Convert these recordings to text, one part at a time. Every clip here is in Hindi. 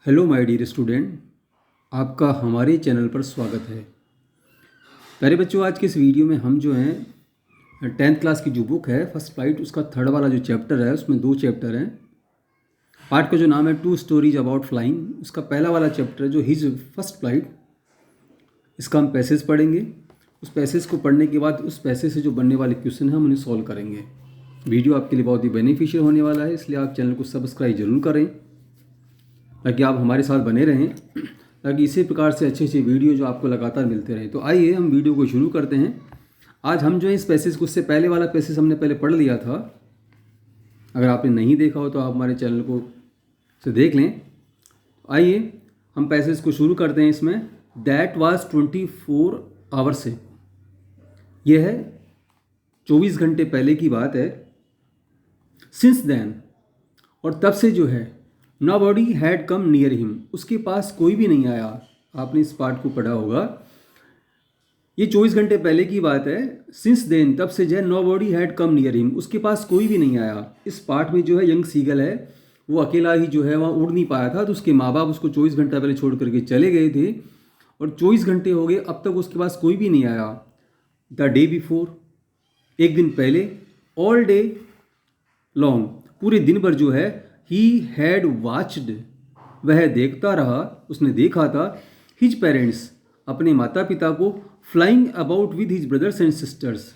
हेलो माय डियर स्टूडेंट, आपका हमारे चैनल पर स्वागत है। प्यारे बच्चों, आज के इस वीडियो में हम जो हैं 10th क्लास की जो बुक है फर्स्ट फ्लाइट, उसका थर्ड वाला जो चैप्टर है उसमें 2 चैप्टर हैं। पार्ट का जो नाम है 2 स्टोरीज अबाउट फ्लाइंग। उसका पहला वाला चैप्टर है जो हिज फर्स्ट फ्लाइट, इसका हम पैसेज पढ़ेंगे। उस पैसेज को पढ़ने के बाद उस पैसेज से जो बनने वाले क्वेश्चन हैं हम उन्हें सॉल्व करेंगे। वीडियो आपके लिए बहुत ही बेनिफिशियल होने वाला है, इसलिए आप चैनल को सब्सक्राइब जरूर करें ताकि आप हमारे साथ बने रहें, ताकि इसी प्रकार से अच्छे अच्छे वीडियो जो आपको लगातार मिलते रहें। तो आइए हम वीडियो को शुरू करते हैं। आज हम जो है इस पैसेज को, उससे पहले वाला पैसेज हमने पहले पढ़ लिया था। अगर आपने नहीं देखा हो तो आप हमारे चैनल को से देख लें। आइए हम पैसेज को शुरू करते हैं। इसमें दैट वाज 24 आवर्स से, यह है 24 घंटे पहले की बात है। सिंस देन, और तब से जो है, nobody had come near him, उसके पास कोई भी नहीं आया। आपने इस पार्ट को पढ़ा होगा। ये 24 घंटे पहले की बात है। सिंस देन, तब से जो है, nobody had come near him, उसके पास कोई भी नहीं आया। इस पार्ट में जो है यंग सीगल है, वो अकेला ही जो है वहाँ उड़ नहीं पाया था, तो उसके माँ बाप उसको 24 घंटा पहले छोड़ करके चले गए थे और 24 घंटे हो गए, अब तक उसके पास कोई भी नहीं आया। द डे बिफोर, एक दिन पहले, ऑल डे लॉन्ग, पूरे दिन भर जो है, ही हैड वॉच्ड, वह देखता रहा, उसने देखा था, हिज पेरेंट्स, अपने माता पिता को, flying about with his brothers and sisters,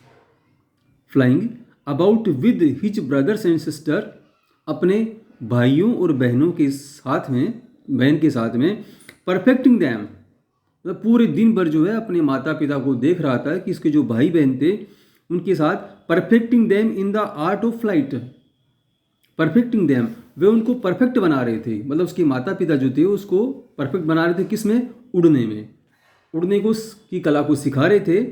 flying about with his brothers and sister, अपने भाइयों और बहनों के साथ में, बहन के साथ में, परफेक्टिंग दैम, मतलब पूरे दिन भर जो है अपने माता पिता को देख रहा था कि इसके जो भाई बहन थे उनके साथ, perfecting them in the art of flight, perfecting them, वे उनको परफेक्ट बना रहे थे। मतलब उसके माता पिता जो थे उसको परफेक्ट बना रहे थे, किसमें? उड़ने में, उड़ने को की कला को सिखा रहे थे।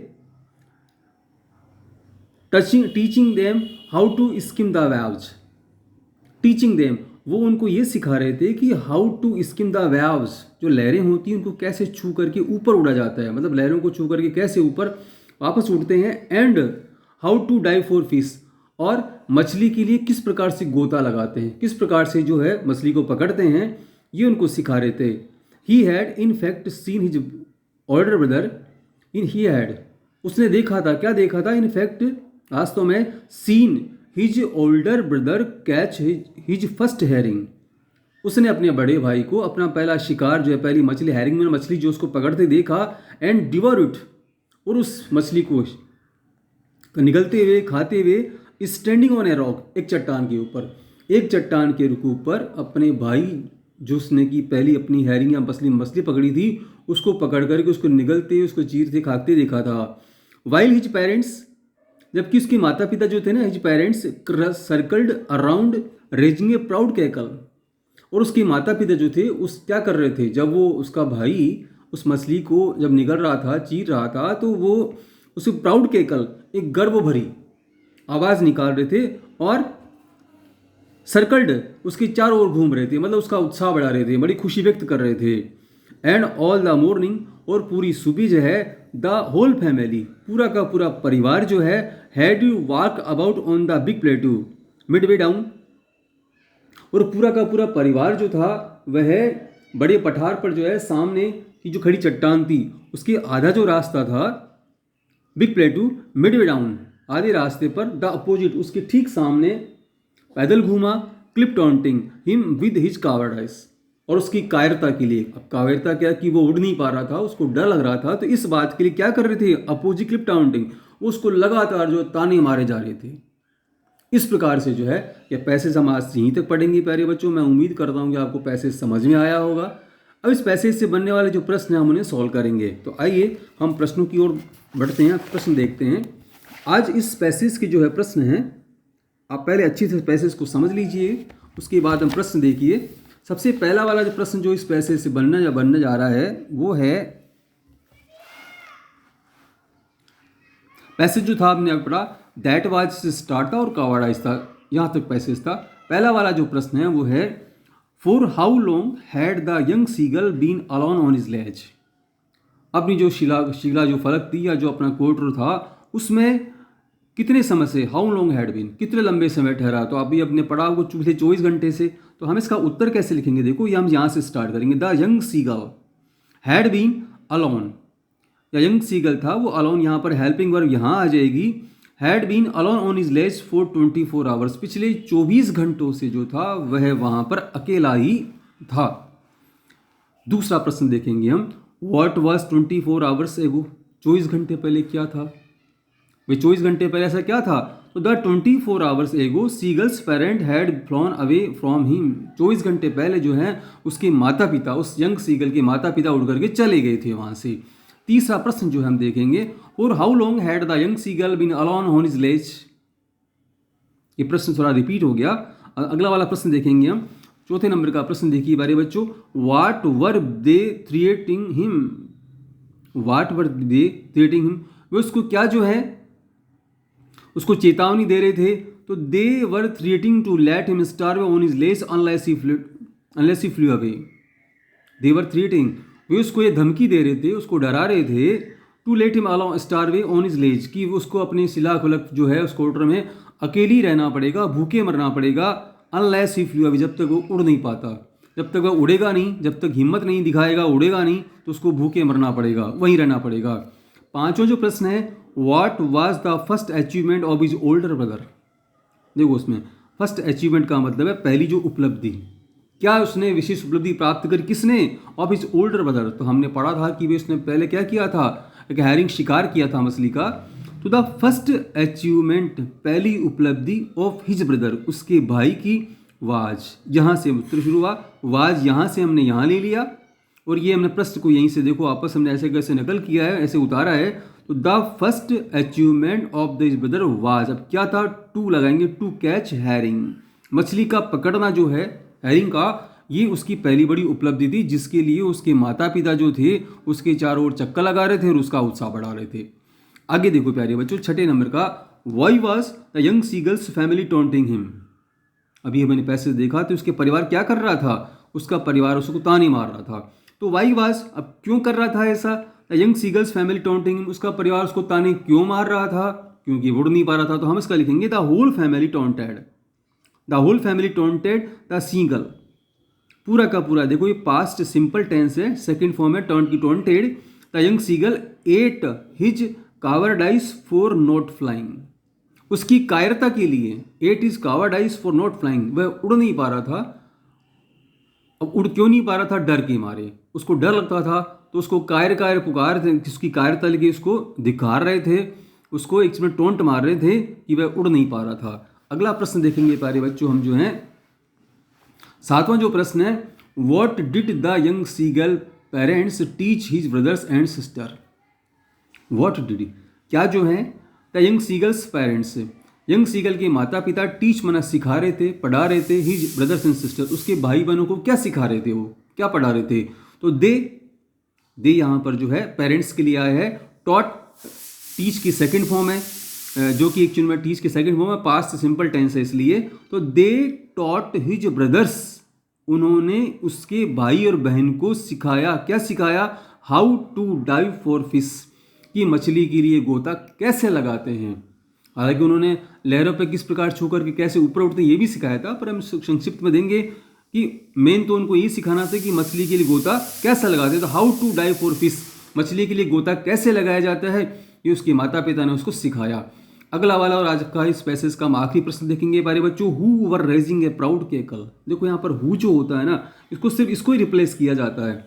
Teaching them how to skim the waves, teaching them, वो उनको ये सिखा रहे थे कि how to skim the waves, जो लहरें होती हैं उनको कैसे छू करके ऊपर उड़ा जाता है, मतलब लहरों को छू करके कैसे ऊपर वापस उड़ते हैं। And how to dive for fish, और मछली के लिए किस प्रकार से गोता लगाते हैं, किस प्रकार से जो है मछली को पकड़ते हैं, ये उनको सिखा रहे थे। He had in fact seen his older brother in, he had, उसने देखा था, क्या देखा था? इन फैक्ट, वास्तव में, seen his older brother catch his first herring, उसने अपने बड़े भाई को अपना पहला शिकार जो है, पहली मछली, हैरिंग में मछली जो उसको पकड़ते देखा। एंड डिवर इट, और उस मछली को निगलते हुए, खाते हुए, स्टैंडिंग ऑन ए रॉक, एक चट्टान के ऊपर, एक चट्टान के रुख ऊपर अपने भाई जो उसने की पहली अपनी हैरिंग या मछली पकड़ी थी उसको पकड़ करके उसको निगलते, उसको चीरते खाते देखा था। वाइल हिज पेरेंट्स, जबकि उसके माता पिता जो थे ना, his parents circled around raising a proud cackle, और उसके माता पिता जो थे उस क्या कर रहे थे, जब वो उसका भाई उस मछली को जब निगल रहा था, चीर रहा था, तो वो उसे प्राउड कैकल, एक गर्व भरी आवाज़ निकाल रहे थे, और सर्कल्ड, उसके चारों ओर घूम रहे थे, मतलब उसका उत्साह बढ़ा रहे थे, बड़ी खुशी व्यक्त कर रहे थे। एंड ऑल द मॉर्निंग, और पूरी सुबह जो है, द होल फैमिली, पूरा का पूरा परिवार जो है, had you walk about on the big प्लेटू mid way down, और पूरा का पूरा परिवार जो था वह बड़े पठार पर जो है, सामने की जो खड़ी चट्टान थी उसके आधा जो रास्ता था, बिग प्लेटू मिड वे डाउन, आधे रास्ते पर, द अपोजिट, उसके ठीक सामने, पैदल घूमा, clip taunting him with his cowardice, और उसकी कायरता के लिए, अब कायरता क्या कि वो उड़ नहीं पा रहा था, उसको डर लग रहा था, तो इस बात के लिए क्या कर रहे थे? अपोजिट क्लिप टॉन्टिंग, उसको लगातार जो ताने मारे जा रहे थे। इस प्रकार से जो है ये पैसेज हम आज यहीं तक पढ़ेंगे। प्यारे बच्चों, मैं उम्मीद करता हूँ कि आपको पैसेज समझ में आया होगा। अब इस पैसेज से बनने वाले जो प्रश्न हैं हम उन्हें सॉल्व करेंगे। तो आइए हम प्रश्नों की ओर बढ़ते हैं, प्रश्न देखते हैं। आज इस पैसेज के जो है प्रश्न हैं, आप पहले अच्छी से पैसेज को समझ लीजिए, उसके बाद हम प्रश्न देखिए। सबसे पहला वाला जो प्रश्न जो इस पैसेज से बनने जा रहा है वो है, पैसेज जो था आपने पढ़ा, दैट वाज से स्टार्ट था और कावाडाइज था, यहाँ तक पैसेज था। पहला वाला जो प्रश्न है वो है, for how long had the young seagull been alone on his ledge, अपनी जो शिला जो फलक थी या जो अपना क्वार्टर था उसमें कितने समय से, हाउ लॉन्ग हैड बीन, कितने लंबे समय ठहरा, तो अभी अपने पड़ाव को पिछले 24 घंटे से। तो हम इसका उत्तर कैसे लिखेंगे, देखो ये हम यहाँ से स्टार्ट करेंगे। The young seagull had been alone, या यंग सीगल था वो अलोन, यहाँ पर हेल्पिंग वर्ब यहाँ आ जाएगी। Had been alone on his ledge for 24 hours, पिछले 24 घंटों से जो था वह वहाँ पर अकेला ही था। दूसरा प्रश्न देखेंगे हम, व्हाट वाज 24 आवर्स एगो, 24 घंटे पहले क्या था, वे 24 घंटे पहले ऐसा क्या था। तो द 24 आवर्स एगो seagulls parent had flown away from him, 24 घंटे पहले जो है उसके माता पिता, उस यंग सीगल के माता पिता उड़ करके चले गए थे वहाँ से। तीसरा प्रश्न जो हम देखेंगे, और how long had the young seagull been alone on his ledge, ये प्रश्न थोड़ा रिपीट हो गया। अगला वाला प्रश्न देखेंगे हम, चौथे नंबर का प्रश्न देखिए बारे बच्चों, what were they threatening him, what were they threatening him, वे उसको क्या जो है उसको चेतावनी दे रहे थे। तो they were threatening to let him starve on his ledge unless he flew away, they were threatening, वे उसको ये धमकी दे रहे थे, उसको डरा रहे थे, to let him alone starve on his ledge, कि उसको अपने शिलाखुलक जो है उस क्वार्टर में अकेली रहना पड़ेगा, भूखे मरना पड़ेगा, अनलेस ही फ्लू अवे, जब तक वो उड़ नहीं पाता, जब तक वह उड़ेगा नहीं, जब तक हिम्मत नहीं दिखाएगा, उड़ेगा नहीं, तो उसको भूखे मरना पड़ेगा, वहीं रहना पड़ेगा। पांचों जो प्रश्न है, what was the first achievement of his older brother, देखो उसमें फर्स्ट अचीवमेंट का मतलब है पहली जो उपलब्धि, क्या उसने विशेष उपलब्धि प्राप्त करी, किसने, ऑफ हिज ओल्डर ब्रदर। तो हमने पढ़ा था कि वे उसने पहले क्या किया था, एक हैरिंग शिकार किया था मछली का। तो द फर्स्ट अचीवमेंट, पहली उपलब्धि ऑफ हिज ब्रदर, उसके भाई की, वाज, यहाँ से उत्तर शुरू हुआ, वाज यहाँ से हमने यहाँ ले लिया, और ये हमने प्रश्न को यहीं से देखो आपस हमने ऐसे कैसे नकल किया है, ऐसे उतारा है। तो the first achievement of the his brother was, अब क्या था, टू लगाएंगे, टू कैच हैरिंग, मछली का पकड़ना जो है हैरिंग का, ये उसकी पहली बड़ी उपलब्धि थी, जिसके लिए उसके माता पिता जो थे उसके चारों ओर चक्कर लगा रहे थे और उसका उत्साह बढ़ा रहे थे। आगे देखो प्यारे बच्चों, छठे नंबर का, why was the young seagulls family taunting him, अभी मैंने पैसे देखा तो उसके परिवार क्या कर रहा था, उसका परिवार उसको ताने मार रहा था। तो वाई वाज, अब क्यों कर रहा था ऐसा, the young seagulls family taunting him, उसका परिवार उसको ताने क्यों मार रहा था, क्योंकि उड़ नहीं पा रहा था। तो हम इसका लिखेंगे the whole family taunted, the whole family taunted the seagull, पूरा का पूरा देखो ये पास्ट सिंपल टेंस है, सेकंड फॉर्म है टर्न की taunted. The young seagull at his cowardice for not flying, उसकी कायरता के लिए, at is cowardice for not flying, वह उड़ नहीं पा रहा था। अब उड़ क्यों नहीं पा रहा था, डर के मारे, उसको डर लगता था, तो उसको कायर कायर पुकार थे, उसकी कायरता लेके उसको धिक्कार रहे थे, उसको एक में टोंट मार रहे थे कि वह उड़ नहीं पा रहा था। अगला प्रश्न देखेंगे प्यारे बच्चों हम जो हैं, सातवां जो प्रश्न है, what did the young seagull parents teach his brothers and sister, what did, क्या जो है the young seagulls parents, young seagull के माता पिता टीच मना सिखा रहे थे, पढ़ा रहे थे, हिज ब्रदर्स एंड सिस्टर, उसके भाई बहनों को क्या सिखा रहे थे, वो क्या पढ़ा रहे थे। तो दे यहाँ पर जो है पेरेंट्स के लिए आया है, टॉट टीच की सेकंड फॉर्म है, जो कि एक्चुअल में टीच की सेकंड फॉर्म है, पास्ट सिंपल टेंस है इसलिए। तो दे टॉट हिज ब्रदर्स, उन्होंने उसके भाई और बहन को सिखाया, क्या सिखाया, how to dive for fish, कि मछली के लिए गोता कैसे लगाते हैं। हालांकि उन्होंने लहरों पर किस प्रकार छू करके कैसे ऊपर उठते हैं ये भी सिखाया था, पर हम संक्षिप्त में देंगे कि मेन तो उनको ये सिखाना था कि मछली के लिए गोता कैसे लगाते हैं। तो how to dive for fish, मछली के लिए गोता कैसे लगाया जाता है, ये उसके माता पिता ने उसको सिखाया। अगला वाला और आज का इस पैसेज का हम आखिरी प्रश्न देखेंगे बारे बच्चों, who were raising a proud cackle. देखो यहाँ पर हु जो होता है ना, इसको सिर्फ इसको ही रिप्लेस किया जाता है,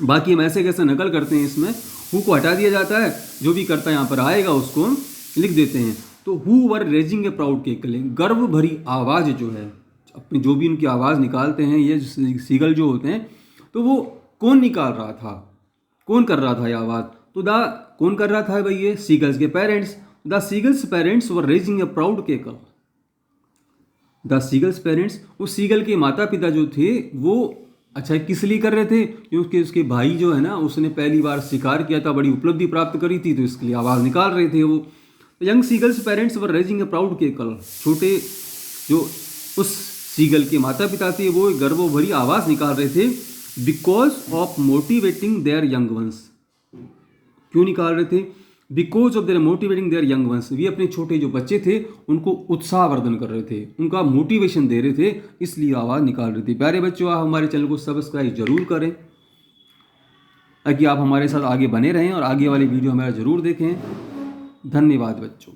बाकी हम ऐसे कैसे नकल करते हैं, इसमें हु को हटा दिया जाता है, जो भी करता है यहाँ पर आएगा उसको हम लिख देते हैं। तो who were raising a proud cackle, गर्व भरी आवाज़ जो है, अपनी जो भी उनकी आवाज़ निकालते हैं ये सीगल जो होते हैं, तो वो कौन निकाल रहा था, कौन कर रहा था ये आवाज़। तो कौन कर रहा था भाई, ये सीगल्स के parents. The seagulls parents were raising a proud cackle, the seagulls parents, उस सीगल के माता पिता जो थे वो अच्छा किस लिए कर रहे थे, क्योंकि उसके भाई जो है ना उसने पहली बार शिकार किया था, बड़ी उपलब्धि प्राप्त करी थी, तो इसके लिए आवाज़ निकाल रहे थे वो। Young seagulls parents were raising a proud cackle, छोटे जो उस सीगल के माता पिता थे वो गर्व भरी आवाज़ निकाल रहे थे, because of motivating their young ones, क्यों निकाल रहे थे, because of their motivating their young ones, वे अपने छोटे जो बच्चे थे उनको उत्साहवर्धन कर रहे थे, उनका मोटिवेशन दे रहे थे, इसलिए आवाज़ निकाल रहे थे। प्यारे बच्चों, आप हमारे चैनल को सब्सक्राइब जरूर करें ताकि आप हमारे साथ आगे बने रहें और आगे वाली वीडियो हमारा ज़रूर देखें। धन्यवाद बच्चों।